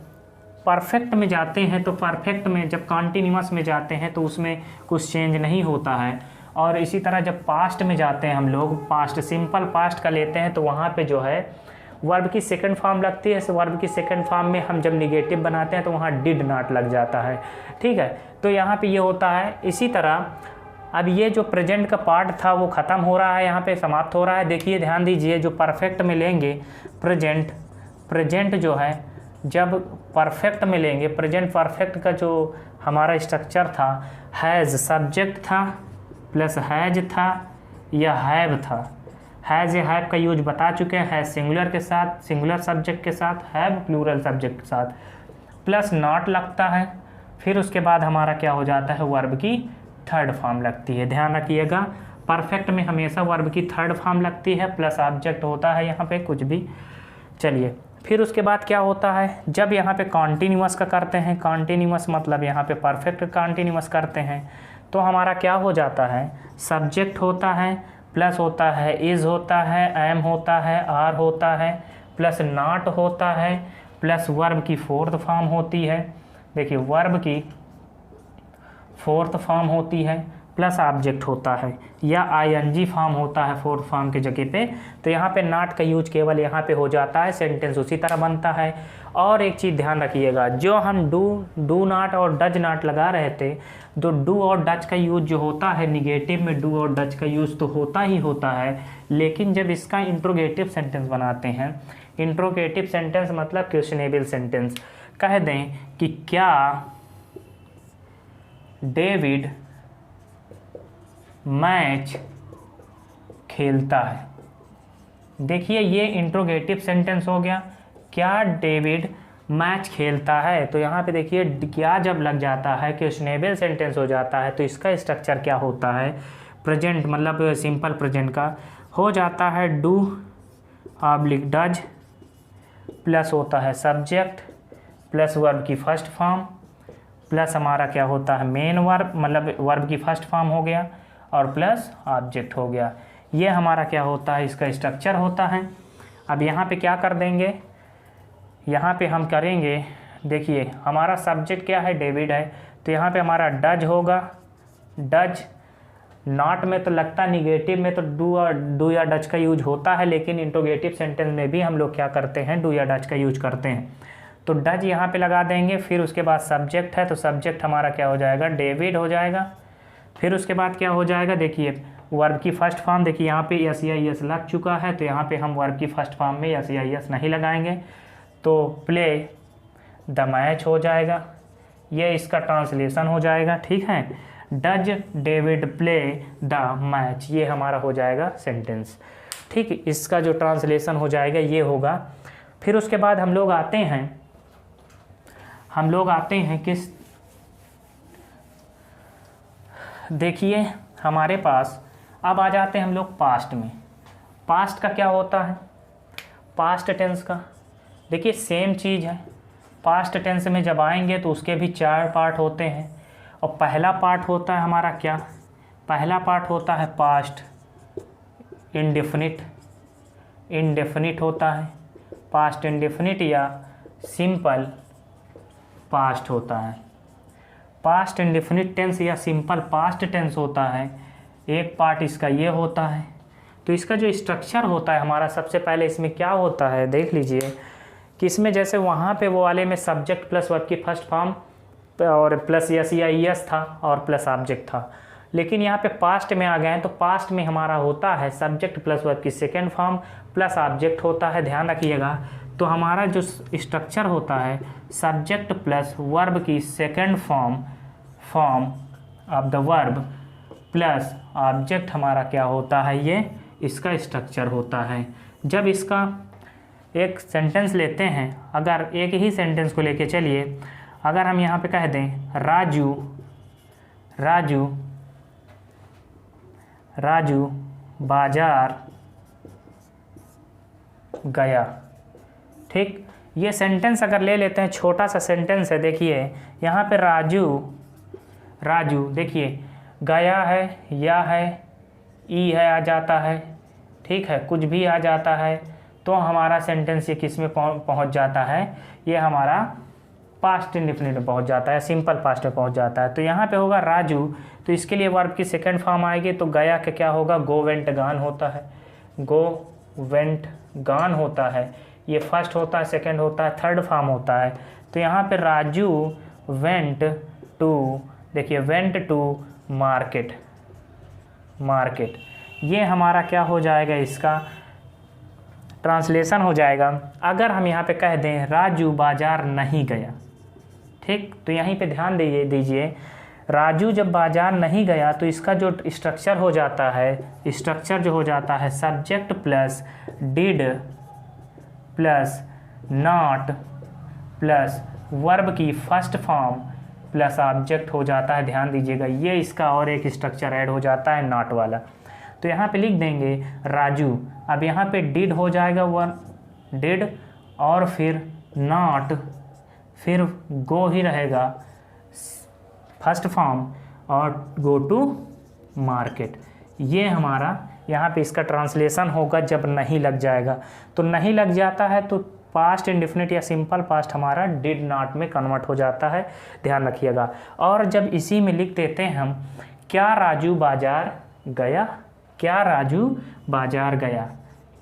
परफेक्ट में जाते हैं तो परफेक्ट में जब कॉन्टिन्यूअस में जाते हैं तो उसमें कुछ चेंज नहीं होता है। और इसी तरह जब पास्ट में जाते हैं हम लोग, पास्ट सिंपल पास्ट का लेते हैं तो वहाँ पे जो है वर्ब की सेकंड फॉर्म लगती है। वर्ब की सेकंड फॉर्म में हम जब निगेटिव बनाते हैं तो वहाँ डिड नॉट लग जाता है। ठीक है, तो यहाँ पे ये होता है। इसी तरह अब ये जो प्रेजेंट का पार्ट था वो ख़त्म हो रहा है, यहाँ पे समाप्त हो रहा है। देखिए ध्यान दीजिए, जो परफेक्ट में लेंगे प्रेजेंट जो है, जब परफेक्ट में लेंगे प्रेजेंट परफेक्ट का जो हमारा स्ट्रक्चर था, हैज़ सब्जेक्ट था प्लस हैज था या हैव था। हैज़ या हैव का यूज बता चुके हैं, हैज़ सिंगुलर के साथ, सिंगुलर सब्जेक्ट के साथ, हैव प्लूरल सब्जेक्ट के साथ, प्लस नॉट लगता है। फिर उसके बाद हमारा क्या हो जाता है, वर्ब की थर्ड फॉर्म लगती है। ध्यान रखिएगा, परफेक्ट में हमेशा वर्ब की थर्ड फॉर्म लगती है, प्लस ऑब्जेक्ट होता है यहाँ पे कुछ भी। चलिए फिर उसके बाद क्या होता है, जब यहाँ पे कॉन्टीन्यूअस का करते हैं, कॉन्टीन्यूअस मतलब यहाँ पे परफेक्ट कॉन्टीन्यूअस करते हैं, तो हमारा क्या हो जाता है, सब्जेक्ट होता है, प्लस होता है इज़ होता है, एम होता है, आर होता है, प्लस नॉट होता है, प्लस वर्ब की फोर्थ फॉर्म होती है। देखिए वर्ब की फोर्थ फॉर्म होती है, प्लस ऑब्जेक्ट होता है या आईएनजी फॉर्म होता है फोर्थ फॉर्म की जगह पे। तो यहाँ पे नॉट का यूज केवल यहाँ पे हो जाता है, सेंटेंस उसी तरह बनता है। और एक चीज़ ध्यान रखिएगा, जो हम डू नॉट और डज नॉट लगा रहे थे, तो डू और डज का यूज जो होता है निगेटिव में, डू और डज का यूज तो होता ही होता है, लेकिन जब इसका इंट्रोगेटिव सेंटेंस बनाते हैं, इंट्रोगेटिव सेंटेंस मतलब क्वेश्चनेबल सेंटेंस, कह दें कि क्या डेविड मैच खेलता है। देखिए ये इंट्रोगेटिव सेंटेंस हो गया, क्या डेविड मैच खेलता है। तो यहाँ पे देखिए क्या जब लग जाता है, क्वेश्चनेबल सेंटेंस हो जाता है, तो इसका स्ट्रक्चर क्या होता है, प्रेजेंट मतलब सिंपल प्रेजेंट का हो जाता है, डू ऑब्लिक डज प्लस होता है सब्जेक्ट प्लस वर्ब की फर्स्ट फॉर्म प्लस हमारा क्या होता है, मेन वर्ब मतलब वर्ब की फर्स्ट फॉर्म हो गया और प्लस ऑब्जेक्ट हो गया। ये हमारा क्या होता है, इसका स्ट्रक्चर होता है। अब यहाँ पे क्या कर देंगे, यहाँ पे हम करेंगे, देखिए हमारा सब्जेक्ट क्या है, डेविड है, तो यहाँ पे हमारा डज होगा। डज नॉट में तो लगता, निगेटिव में तो डू या डज का यूज होता है, लेकिन इंट्रोगेटिव सेंटेंस में भी हम लोग क्या करते हैं, डू या डज का यूज करते हैं। तो डज यहाँ पे लगा देंगे। फिर उसके बाद सब्जेक्ट है, तो सब्जेक्ट हमारा क्या हो जाएगा, डेविड हो जाएगा। फिर उसके बाद क्या हो जाएगा, देखिए वर्ब की फर्स्ट फॉर्म, देखिए यहाँ पे यस या यस लग चुका है, तो यहाँ पे हम वर्ब की फर्स्ट फॉर्म में यस या यस नहीं लगाएंगे, तो प्ले द मैच हो जाएगा। ये इसका ट्रांसलेशन हो जाएगा। ठीक है, does David play the match, ये हमारा हो जाएगा सेंटेंस। ठीक, इसका जो ट्रांसलेशन हो जाएगा ये होगा। फिर उसके बाद हम लोग आते हैं किस, देखिए हमारे पास अब आ जाते हैं हम लोग पास्ट में। पास्ट का क्या होता है, पास्ट टेंस का देखिए सेम चीज़ है। पास्ट टेंस में जब आएंगे तो उसके भी 4 पार्ट होते हैं, और पहला पार्ट होता है हमारा क्या, पहला पार्ट होता है पास्ट इंडेफिनिट, इंडेफिनिट होता है, पास्ट इंडेफिनिट या सिंपल पास्ट होता है। पास्ट इंडेफिनिट टेंस या सिंपल पास्ट टेंस होता है, एक पार्ट इसका ये होता है। तो इसका जो स्ट्रक्चर होता है हमारा, सबसे पहले इसमें क्या होता है देख लीजिए कि इसमें जैसे वहाँ पे वो वाले में सब्जेक्ट प्लस वर्ब की फर्स्ट फॉर्म और प्लस यस या यस था और प्लस ऑब्जेक्ट था, लेकिन यहाँ पे पास्ट में आ गए हैं तो पास्ट में हमारा होता है सब्जेक्ट प्लस वर्ब की सेकेंड फॉर्म प्लस ऑब्जेक्ट होता है, ध्यान रखिएगा। तो हमारा जो स्ट्रक्चर होता है सब्जेक्ट प्लस वर्ब की second form of the verb plus object हमारा क्या होता है, ये इसका स्ट्रक्चर होता है। जब इसका एक सेंटेंस लेते हैं, अगर एक ही सेंटेंस को लेके चलिए, अगर हम यहाँ पे कह दें राजू राजू राजू बाजार गया, ठीक। ये सेंटेंस अगर ले लेते हैं, छोटा सा सेंटेंस है, देखिए यहाँ पे राजू राजू देखिए गया है, या है, ई है आ जाता है, ठीक है, कुछ भी आ जाता है, तो हमारा सेंटेंस ये किस में पहुँच जाता है, ये हमारा पास्ट इंडेफिनिट में पहुँच जाता है, सिंपल पास्ट में पहुँच जाता है। तो यहाँ पे होगा राजू, तो इसके लिए वर्ब की सेकंड फॉर्म आएगी, तो गया का क्या होगा, गो वेंट गान होता है, गो वेंट गान होता है, ये फर्स्ट होता है, सेकंड होता है, थर्ड फॉर्म होता है। तो यहाँ पे राजू वेंट टू, देखिए वेंट टू मार्केट, मार्केट, ये हमारा क्या हो जाएगा, इसका ट्रांसलेशन हो जाएगा। अगर हम यहाँ पे कह दें राजू बाजार नहीं गया, ठीक, तो यहीं पे ध्यान दीजिए राजू जब बाजार नहीं गया तो इसका जो स्ट्रक्चर हो जाता है, स्ट्रक्चर जो हो जाता है subject plus did plus not plus verb की फर्स्ट फॉर्म प्लस ऑब्जेक्ट हो जाता है, ध्यान दीजिएगा। ये इसका और एक स्ट्रक्चर ऐड हो जाता है नॉट वाला। तो यहाँ पे लिख देंगे राजू, अब यहाँ पे डिड हो जाएगा वन डिड और फिर नॉट, फिर गो ही रहेगा फर्स्ट फॉर्म और गो टू मार्केट। ये हमारा यहाँ पे इसका ट्रांसलेशन होगा जब नहीं लग जाएगा। तो नहीं लग जाता है तो पास्ट इंडेफिनिट या सिंपल पास्ट हमारा डिड नॉट में कन्वर्ट हो जाता है, ध्यान रखिएगा। और जब इसी में लिख देते हैं हम क्या राजू बाजार गया, क्या राजू बाजार गया,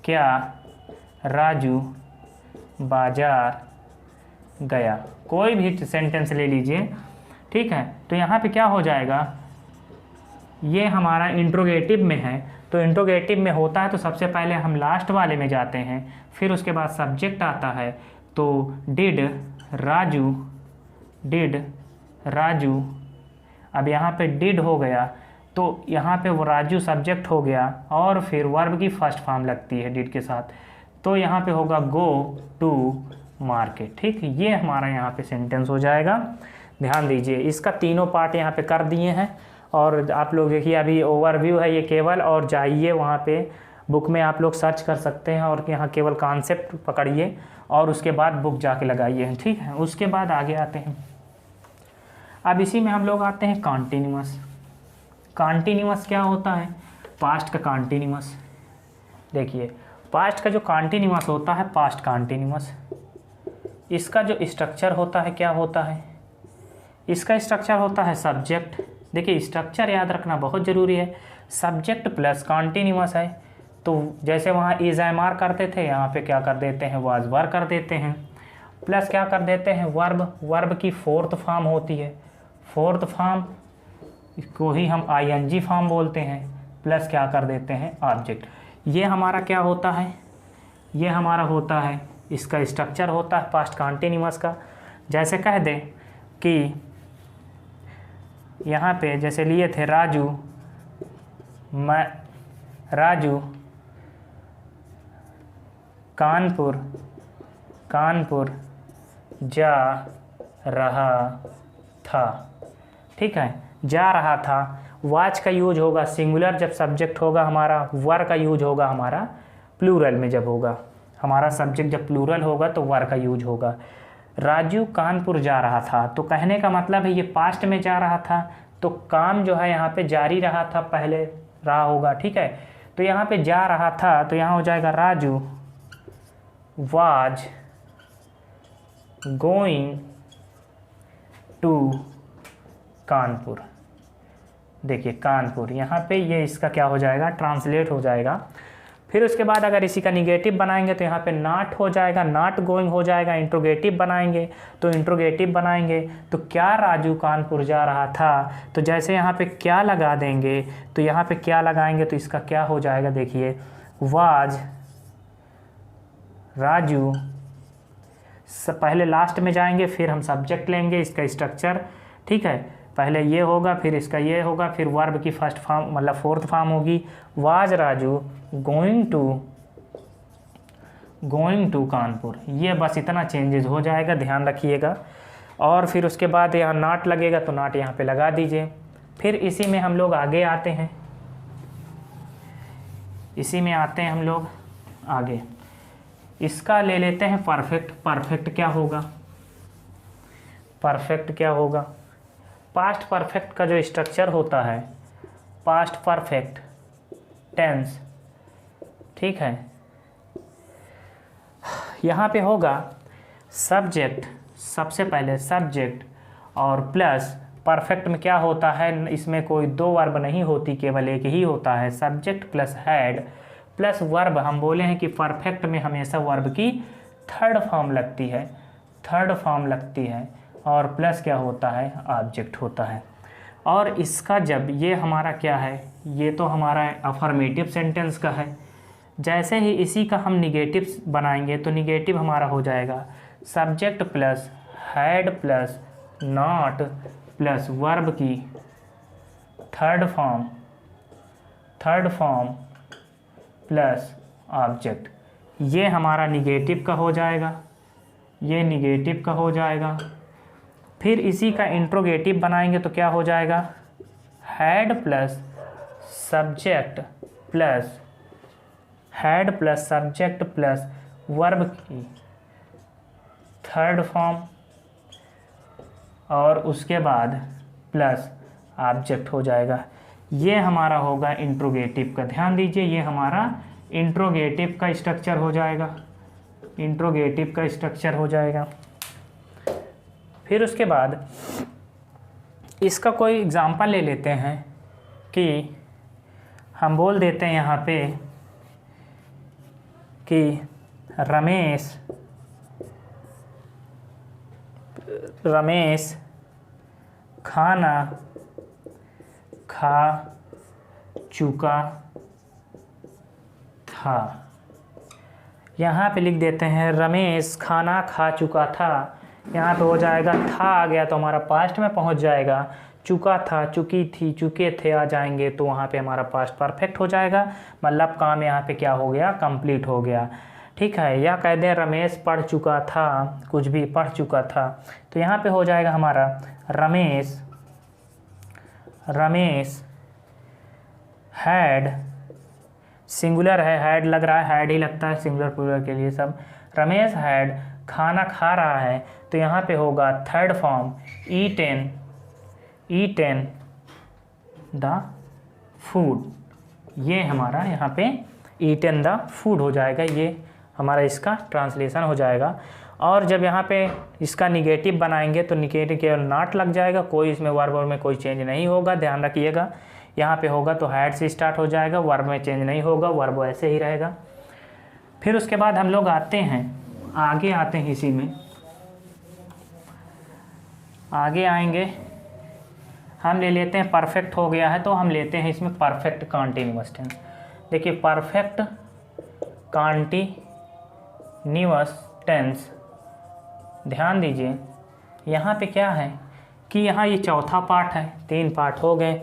क्या राजू बाजार गया, कोई भी सेंटेंस ले लीजिए, ठीक है। तो यहाँ पे क्या हो जाएगा, ये हमारा इंट्रोगेटिव में है, तो इंट्रोगेटिव में होता है तो सबसे पहले हम लास्ट वाले में जाते हैं, फिर उसके बाद सब्जेक्ट आता है, तो डिड राजू, अब यहाँ पे डिड हो गया तो यहाँ पे वो राजू सब्जेक्ट हो गया और फिर वर्ब की फर्स्ट फॉर्म लगती है डिड के साथ, तो यहाँ पे होगा गो टू मार्केट, ठीक। ये हमारा यहाँ पे सेंटेंस हो जाएगा, ध्यान दीजिए। इसका तीनों पार्ट यहाँ पे कर दिए हैं और आप लोग देखिए अभी ओवरव्यू है ये केवल, और जाइए वहाँ पे बुक में आप लोग सर्च कर सकते हैं और यहाँ केवल कॉन्सेप्ट पकड़िए और उसके बाद बुक जाके लगाइए, ठीक है। उसके बाद आगे आते हैं, अब इसी में हम लोग आते हैं कॉन्टीन्यूअस। कॉन्टीन्यूअस क्या होता है, पास्ट का कॉन्टीन्यूअस। देखिए पास्ट का जो कॉन्टीन्यूअस होता है पास्ट कॉन्टीन्यूअस, इसका जो स्ट्रक्चर होता है क्या होता है, इसका स्ट्रक्चर होता है सब्जेक्ट। देखिए स्ट्रक्चर याद रखना बहुत ज़रूरी है, सब्जेक्ट प्लस कॉन्टीन्यूअस है, तो जैसे वहाँ इज एम आर करते थे, यहाँ पे क्या कर देते हैं वाज वर कर देते हैं, प्लस क्या कर देते हैं वर्ब, वर्ब की फोर्थ फॉर्म होती है, फोर्थ फॉर्म को ही हम आईएनजी फॉर्म बोलते हैं, प्लस क्या कर देते हैं ऑब्जेक्ट। ये हमारा क्या होता है, ये हमारा होता है, इसका स्ट्रक्चर होता है पास्ट कॉन्टीन्यूअस का। जैसे कह दें कि यहाँ पे जैसे लिए थे राजू कानपुर जा रहा था, ठीक है, जा रहा था। वाच का यूज होगा सिंगुलर जब सब्जेक्ट होगा हमारा, वर का यूज होगा हमारा प्लूरल में जब होगा, हमारा सब्जेक्ट जब प्लूरल होगा तो वर का यूज होगा। राजू कानपुर जा रहा था, तो कहने का मतलब है ये पास्ट में जा रहा था, तो काम जो है यहाँ पे जारी रहा था, पहले रहा होगा, ठीक है। तो यहाँ पे जा रहा था, तो यहाँ हो जाएगा Raju was going to Kanpur. देखिए कानपुर, यहाँ पे ये इसका क्या हो जाएगा, ट्रांसलेट हो जाएगा। फिर उसके बाद अगर इसी का निगेटिव बनाएंगे तो यहाँ पे नॉट हो जाएगा, नॉट गोइंग हो जाएगा। इंट्रोगेटिव बनाएंगे तो इंट्रोगेटिव बनाएंगे तो क्या राजू कानपुर जा रहा था, तो जैसे यहाँ पे क्या लगा देंगे तो यहाँ पे क्या लगाएंगे तो इसका क्या हो जाएगा, देखिए वाज राजू, पहले लास्ट में जाएंगे फिर हम सब्जेक्ट लेंगे, इसका स्ट्रक्चर, ठीक है। पहले ये होगा फिर इसका ये होगा, फिर वर्ब की फर्स्ट फॉर्म मतलब फोर्थ फॉर्म होगी was Raju going to Kanpur. ये बस इतना चेंजेस हो जाएगा, ध्यान रखिएगा। और फिर उसके बाद यहाँ नॉट लगेगा तो नॉट यहाँ पे लगा दीजिए। फिर इसी में हम लोग आगे आते हैं, इसी में आते हैं हम लोग आगे। इसका ले लेते हैं परफेक्ट। परफेक्ट क्या होगा, परफेक्ट क्या होगा, पास्ट परफेक्ट का जो स्ट्रक्चर होता है, पास्ट परफेक्ट टेंस, ठीक है। यहाँ पे होगा सब्जेक्ट, सबसे पहले सब्जेक्ट और प्लस परफेक्ट में क्या होता है, इसमें कोई दो वर्ब नहीं होती, केवल एक ही होता है, subject plus had plus verb. हम बोले हैं कि परफेक्ट में हमेशा वर्ब की थर्ड फॉर्म लगती है, थर्ड फॉर्म लगती है, और प्लस क्या होता है, ऑब्जेक्ट होता है। और इसका जब ये हमारा क्या है, ये तो हमारा अफर्मेटिव सेंटेंस का है। जैसे ही इसी का हम निगेटिव बनाएंगे तो निगेटिव हमारा हो जाएगा subject plus had plus not plus verb की थर्ड फॉर्म प्लस ऑब्जेक्ट। ये हमारा निगेटिव का हो जाएगा, ये निगेटिव का हो जाएगा। फिर इसी का इंट्रोगेटिव बनाएंगे तो क्या हो जाएगा, had plus subject plus had plus subject plus verb की थर्ड फॉर्म और उसके बाद प्लस ऑब्जेक्ट हो जाएगा। ये हमारा होगा इंट्रोगेटिव का। ध्यान दीजिए, ये हमारा इंट्रोगेटिव का स्ट्रक्चर हो जाएगा, इंट्रोगेटिव का स्ट्रक्चर हो जाएगा। फिर उसके बाद इसका कोई एग्जांपल ले लेते हैं कि हम बोल देते हैं यहाँ पे कि रमेश खाना खा चुका था। यहाँ पे लिख देते हैं रमेश खाना खा चुका था। यहाँ पे हो जाएगा था आ गया तो हमारा पास्ट में पहुँच जाएगा, चुका था, चुकी थी, चुके थे आ जाएंगे तो वहाँ पे हमारा पास्ट परफेक्ट हो जाएगा, मतलब काम यहाँ पे क्या हो गया, कंप्लीट हो गया, ठीक है। या कह दें रमेश पढ़ चुका था, कुछ भी पढ़ चुका था, तो यहाँ पे हो जाएगा हमारा रमेश हैड, सिंगुलर है, हैड लग रहा है, हैड ही लगता है सिंगुलर प्लूरल के लिए सब। रमेश हैड खाना खा रहा है तो यहाँ पे होगा third form eaten the food. ये हमारा यहाँ पे ईटेन द फूड हो जाएगा, ये हमारा इसका ट्रांसलेशन हो जाएगा। और जब यहाँ पे इसका निगेटिव बनाएंगे तो निगेटिव केवल नॉट लग जाएगा, कोई इसमें वर्ब में कोई चेंज नहीं होगा, ध्यान रखिएगा। यहाँ पे होगा तो हैड से स्टार्ट हो जाएगा, वर्ब में चेंज नहीं होगा, वर्ब ऐसे ही रहेगा। फिर उसके बाद हम लोग आते हैं आगे, आते हैं इसी में आगे आएंगे, हम ले लेते हैं परफेक्ट हो गया है तो हम लेते हैं इसमें परफेक्ट कॉन्टिन्यूअस टेंस। देखिए परफेक्ट कॉन्टिन्यूअस टेंस, ध्यान दीजिए यहाँ पे क्या है कि यहाँ ये चौथा पार्ट है, 3 पार्ट हो गए।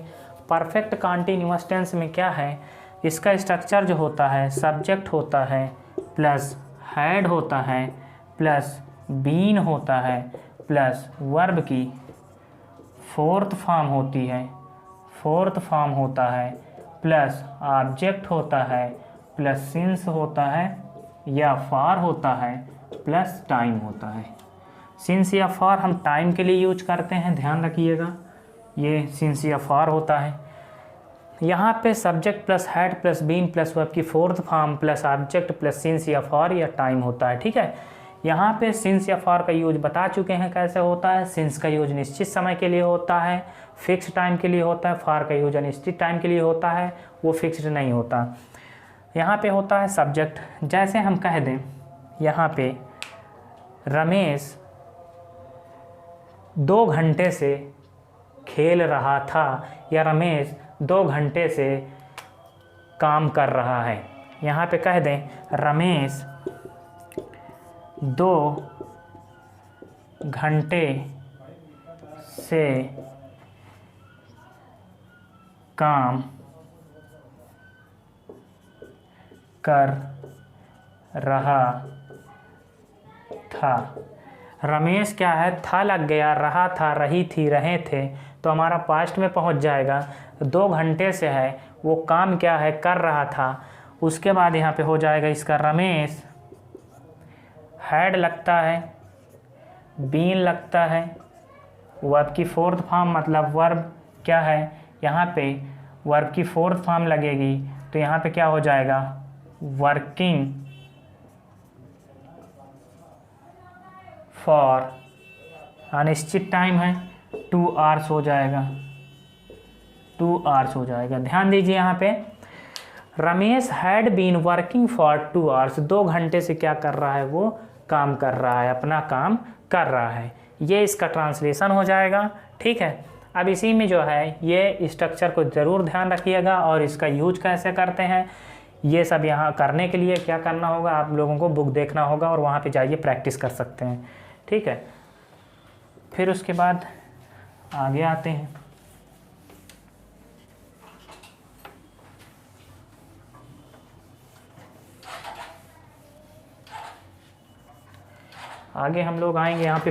परफेक्ट कॉन्टिन्यूअस टेंस में क्या है, इसका स्ट्रक्चर जो होता है सब्जेक्ट होता है प्लस हैड होता है प्लस बीन होता है प्लस वर्ब की फोर्थ फॉर्म होता है प्लस ऑब्जेक्ट होता है प्लस सिंस होता है या फॉर होता है प्लस टाइम होता है। सिंस या फॉर हम टाइम के लिए यूज करते हैं, ध्यान रखिएगा, ये सिंस या फॉर होता है। यहाँ पे subject plus had plus been plus verb की fourth form plus object plus since या फॉर या टाइम होता है। ठीक है, यहाँ पे सिंस या फॉर का यूज बता चुके हैं कैसे होता है। सिंस का यूज निश्चित समय के लिए होता है, फिक्स टाइम के लिए होता है। फॉर का यूज अनिश्चित टाइम के लिए होता है, वो फिक्स्ड नहीं होता। यहाँ पे होता है सब्जेक्ट। जैसे हम कह दें यहाँ पे रमेश 2 घंटे से खेल रहा था, या रमेश 2 घंटे से काम कर रहा है। यहाँ पे कह दें रमेश 2 घंटे से काम कर रहा था। रमेश क्या है, था लग गया, रहा था, रही थी, रहे थे, तो हमारा पास्ट में पहुंच जाएगा। 2 घंटे से है, वो काम क्या है, कर रहा था। उसके बाद यहाँ पे हो जाएगा इसका रमेश हैड लगता है, बीन लगता है, वर्ब की फोर्थ फॉर्म मतलब वर्ब क्या है, यहाँ पे वर्ब की फोर्थ फॉर्म लगेगी, तो यहाँ पे क्या हो जाएगा, वर्किंग फॉर अनिश्चित टाइम है, 2 आवर्स हो जाएगा, 2 आवर्स हो जाएगा। ध्यान दीजिए यहाँ पे Ramesh had been working for 2 hours, 2 घंटे से क्या कर रहा है, वो काम कर रहा है, अपना काम कर रहा है। ये इसका ट्रांसलेशन हो जाएगा। ठीक है, अब इसी में जो है ये स्ट्रक्चर को ज़रूर ध्यान रखिएगा और इसका यूज कैसे करते हैं ये सब यहाँ करने के लिए क्या करना होगा, आप लोगों को बुक देखना होगा और वहाँ पे जाइए प्रैक्टिस कर सकते हैं। ठीक है, फिर उसके बाद आगे आते हैं। आगे हम लोग आएंगे यहाँ पे